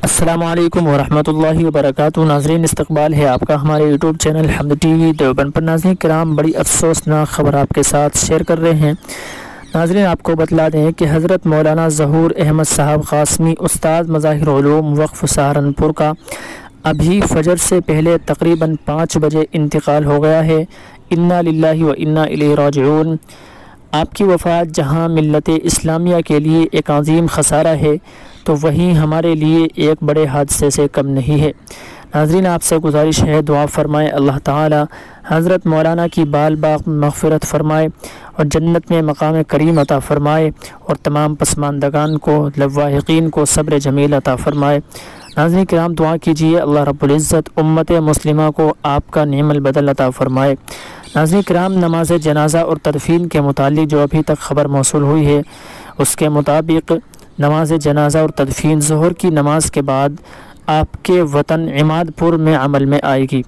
السلام علیکم ورحمۃ اللہ وبرکاتہ۔ ناظرین، استقبال ہے آپ کا ہمارے یوٹیوب چینل حمد ٹی وی دیوبند پر۔ ناظرین کرام، بڑی افسوسناک خبر آپ کے ساتھ شیئر کر رہے ہیں۔ ناظرین، آپ کو بتلا دیں کہ حضرت مولانا ظہور احمد صاحب قاسمی، استاد مظاہر علوم وقف سہارنپور کا ابھی فجر سے پہلے تقریباً 5 بجے انتقال ہو گیا ہے۔ انا للہ و انا الیہ راجعون۔ آپ کی وفات جہاں ملت اسلامیہ کے لیے ایک عظیم خسارہ ہے، تو وہیں ہمارے لیے ایک بڑے حادثے سے کم نہیں ہے۔ ناظرین، آپ سے گزارش ہے، دعا فرمائے اللہ تعالی حضرت مولانا کی بال باغ مغفرت فرمائے اور جنت میں مقام کریم عطا فرمائے، اور تمام پسماندگان کو، لواحقین کو صبر جمیل عطا فرمائے۔ ناظرین کرام، دعا کیجیے اللہ رب العزت امت مسلمہ کو آپ کا نعم البدل عطا فرمائے۔ ناظرین کرام، نماز جنازہ اور تدفین کے متعلق جو ابھی تک خبر موصول ہوئی ہے، اس کے مطابق نماز جنازہ اور تدفین ظہر کی نماز کے بعد آپ کے وطن عماد پور میں عمل میں آئے گی۔